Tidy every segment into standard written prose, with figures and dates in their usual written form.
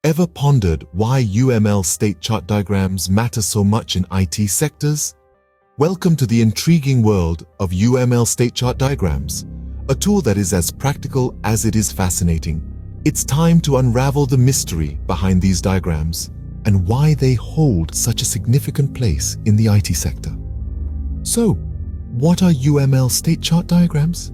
Ever pondered why UML state chart diagrams matter so much in IT sectors? Welcome to the intriguing world of UML state chart diagrams, a tool that is as practical as it is fascinating. It's time to unravel the mystery behind these diagrams and why they hold such a significant place in the IT sector. So, what are UML state chart diagrams?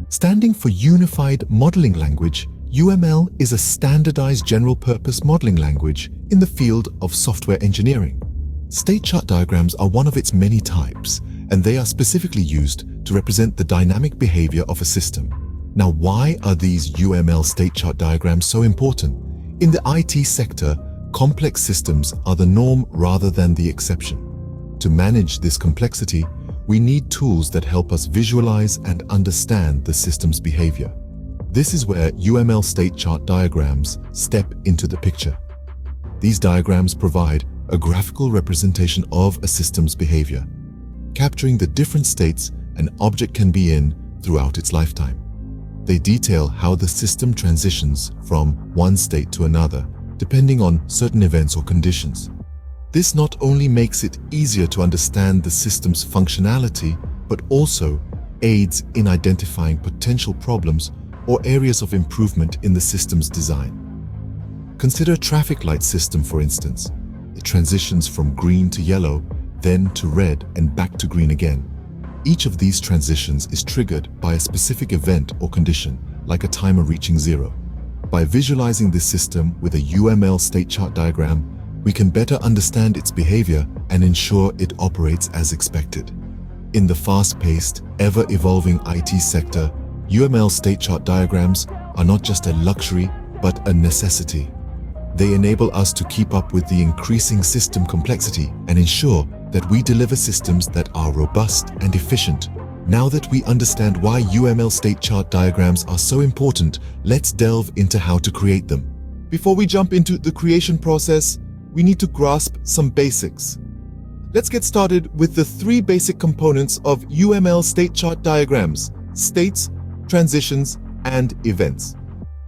Standing for Unified Modeling Language, UML is a standardized general-purpose modeling language in the field of software engineering. State chart diagrams are one of its many types, and they are specifically used to represent the dynamic behavior of a system. Now, why are these UML state chart diagrams so important? In the IT sector, complex systems are the norm rather than the exception. To manage this complexity, we need tools that help us visualize and understand the system's behavior. This is where UML state chart diagrams step into the picture. These diagrams provide a graphical representation of a system's behavior, capturing the different states an object can be in throughout its lifetime. They detail how the system transitions from one state to another, depending on certain events or conditions. This not only makes it easier to understand the system's functionality, but also aids in identifying potential problems or areas of improvement in the system's design. Consider a traffic light system, for instance. It transitions from green to yellow, then to red and back to green again. Each of these transitions is triggered by a specific event or condition, like a timer reaching zero. By visualizing this system with a UML state chart diagram, we can better understand its behavior and ensure it operates as expected. In the fast-paced, ever-evolving IT sector, UML state chart diagrams are not just a luxury, but a necessity. They enable us to keep up with the increasing system complexity and ensure that we deliver systems that are robust and efficient. Now that we understand why UML state chart diagrams are so important, let's delve into how to create them. Before we jump into the creation process, we need to grasp some basics. Let's get started with the three basic components of UML state chart diagrams: states, transitions, and events.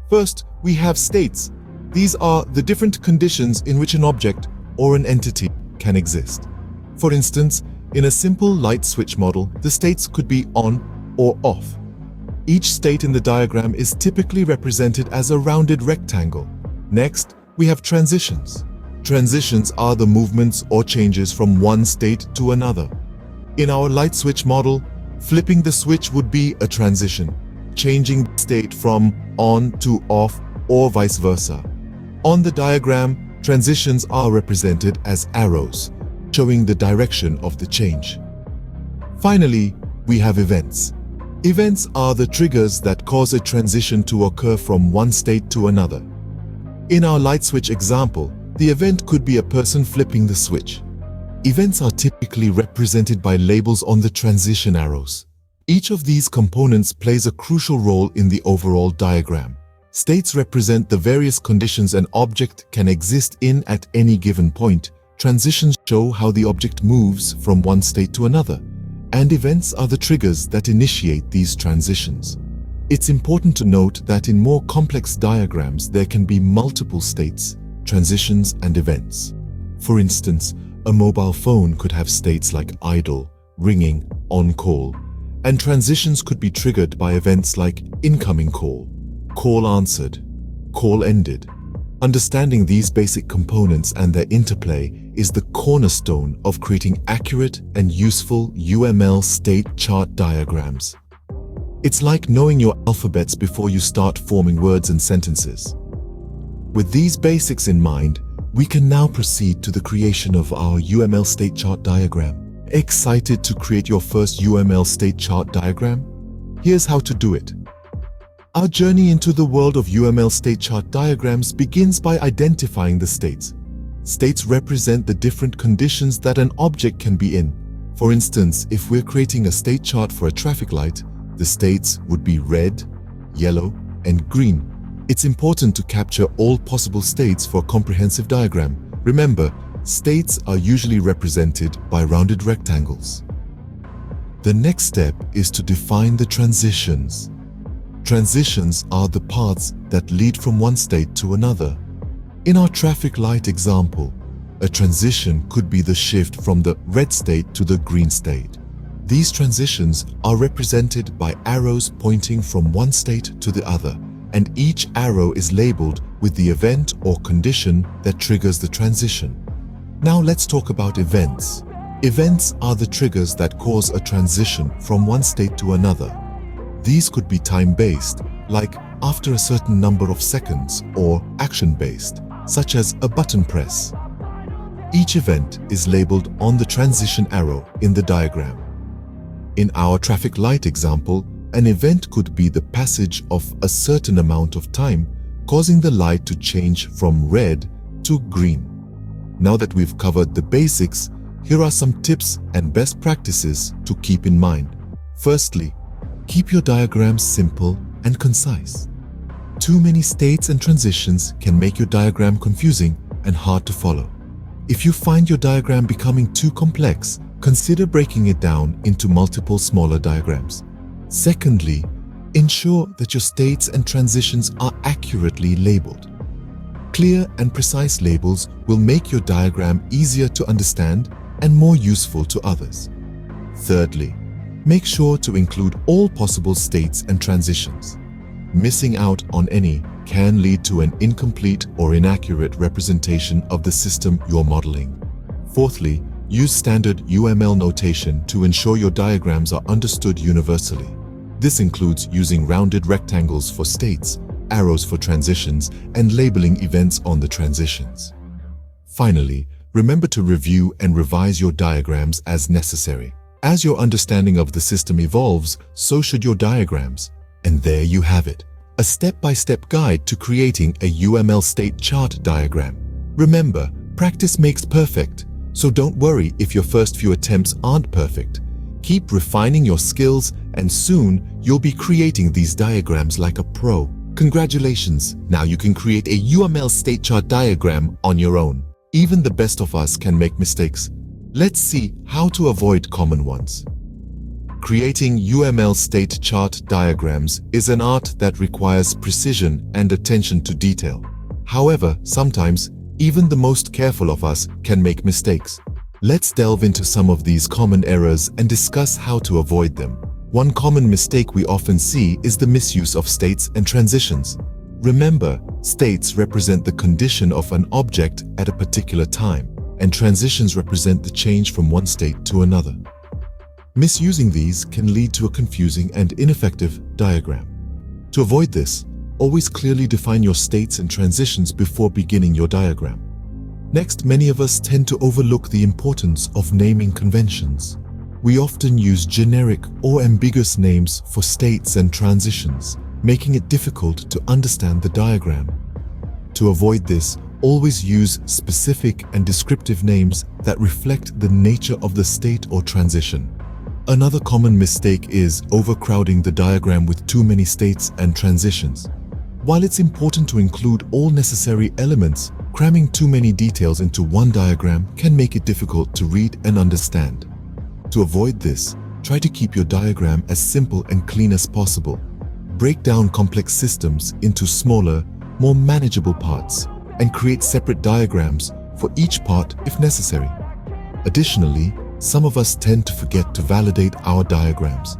First, we have states. These are the different conditions in which an object or an entity can exist. For instance, in a simple light switch model, the states could be on or off. Each state in the diagram is typically represented as a rounded rectangle. Next, we have transitions. Transitions are the movements or changes from one state to another. In our light switch model, flipping the switch would be a transition, changing the state from on to off or vice versa. On the diagram, transitions are represented as arrows, showing the direction of the change. Finally, we have events. Events are the triggers that cause a transition to occur from one state to another. In our light switch example, the event could be a person flipping the switch. Events are typically represented by labels on the transition arrows. Each of these components plays a crucial role in the overall diagram. States represent the various conditions an object can exist in at any given point. Transitions show how the object moves from one state to another, and events are the triggers that initiate these transitions. It's important to note that in more complex diagrams there can be multiple states, transitions, and events. For instance, a mobile phone could have states like idle, ringing, on call, and transitions could be triggered by events like incoming call, call answered, call ended. Understanding these basic components and their interplay is the cornerstone of creating accurate and useful UML state chart diagrams. It's like knowing your alphabets before you start forming words and sentences. With these basics in mind, we can now proceed to the creation of our UML state chart diagram. Excited to create your first UML state chart diagram? Here's how to do it. Our journey into the world of UML state chart diagrams begins by identifying the states. States represent the different conditions that an object can be in. For instance, if we're creating a state chart for a traffic light, the states would be red, yellow, and green. It's important to capture all possible states for a comprehensive diagram. Remember, states are usually represented by rounded rectangles. The next step is to define the transitions. Transitions are the paths that lead from one state to another. In our traffic light example, a transition could be the shift from the red state to the green state. These transitions are represented by arrows pointing from one state to the other, and each arrow is labeled with the event or condition that triggers the transition. Now let's talk about events. Events are the triggers that cause a transition from one state to another. These could be time-based, like after a certain number of seconds, or action-based, such as a button press. Each event is labeled on the transition arrow in the diagram. In our traffic light example, an event could be the passage of a certain amount of time, causing the light to change from red to green. Now that we've covered the basics, here are some tips and best practices to keep in mind. Firstly, keep your diagrams simple and concise. Too many states and transitions can make your diagram confusing and hard to follow. If you find your diagram becoming too complex, consider breaking it down into multiple smaller diagrams. Secondly, ensure that your states and transitions are accurately labeled. Clear and precise labels will make your diagram easier to understand and more useful to others. Thirdly, make sure to include all possible states and transitions. Missing out on any can lead to an incomplete or inaccurate representation of the system you're modeling. Fourthly, use standard UML notation to ensure your diagrams are understood universally. This includes using rounded rectangles for states, arrows for transitions, and labeling events on the transitions. Finally, remember to review and revise your diagrams as necessary. As your understanding of the system evolves, so should your diagrams. And there you have it, a step-by-step guide to creating a UML State Chart Diagram. Remember, practice makes perfect, so don't worry if your first few attempts aren't perfect. Keep refining your skills, and soon you'll be creating these diagrams like a pro. Congratulations! Now you can create a UML State Chart Diagram on your own. Even the best of us can make mistakes. Let's see how to avoid common ones. Creating UML State Chart Diagrams is an art that requires precision and attention to detail. However, sometimes, even the most careful of us can make mistakes. Let's delve into some of these common errors and discuss how to avoid them. One common mistake we often see is the misuse of states and transitions. Remember, states represent the condition of an object at a particular time, and transitions represent the change from one state to another. Misusing these can lead to a confusing and ineffective diagram. To avoid this, always clearly define your states and transitions before beginning your diagram. Next, many of us tend to overlook the importance of naming conventions. We often use generic or ambiguous names for states and transitions, making it difficult to understand the diagram. To avoid this, always use specific and descriptive names that reflect the nature of the state or transition. Another common mistake is overcrowding the diagram with too many states and transitions. While it's important to include all necessary elements, cramming too many details into one diagram can make it difficult to read and understand. To avoid this, try to keep your diagram as simple and clean as possible. Break down complex systems into smaller, more manageable parts, and create separate diagrams for each part if necessary. Additionally, some of us tend to forget to validate our diagrams.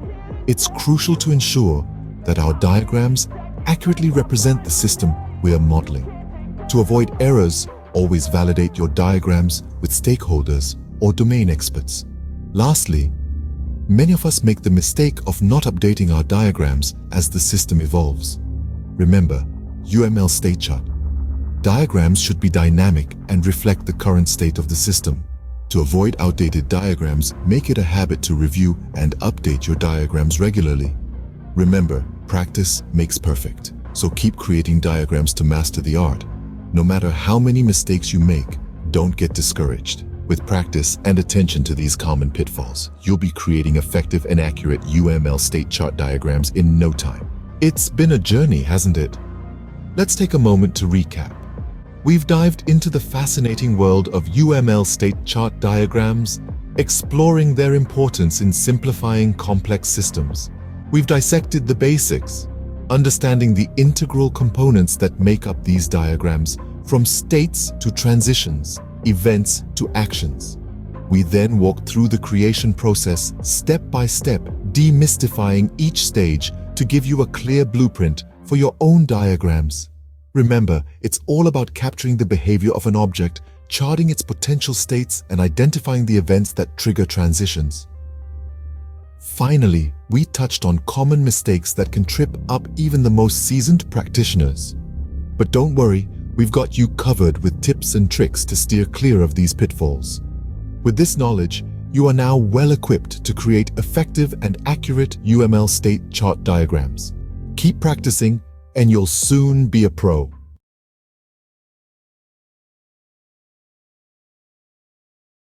It's crucial to ensure that our diagrams accurately represent the system we are modeling. To avoid errors, always validate your diagrams with stakeholders or domain experts. Lastly, many of us make the mistake of not updating our diagrams as the system evolves. Remember, UML State Chart. Diagrams should be dynamic and reflect the current state of the system. To avoid outdated diagrams, make it a habit to review and update your diagrams regularly. Remember, practice makes perfect, so keep creating diagrams to master the art. No matter how many mistakes you make, don't get discouraged. With practice and attention to these common pitfalls, you'll be creating effective and accurate UML State Chart Diagrams in no time. It's been a journey, hasn't it? Let's take a moment to recap. We've dived into the fascinating world of UML State Chart Diagrams, exploring their importance in simplifying complex systems. We've dissected the basics, understanding the integral components that make up these diagrams, from states to transitions, events to actions. We then walk through the creation process step by step, demystifying each stage to give you a clear blueprint for your own diagrams. Remember, it's all about capturing the behavior of an object, charting its potential states, and identifying the events that trigger transitions. Finally, we touched on common mistakes that can trip up even the most seasoned practitioners. But don't worry, we've got you covered with tips and tricks to steer clear of these pitfalls. With this knowledge, you are now well equipped to create effective and accurate UML State Chart Diagrams. Keep practicing, and you'll soon be a pro.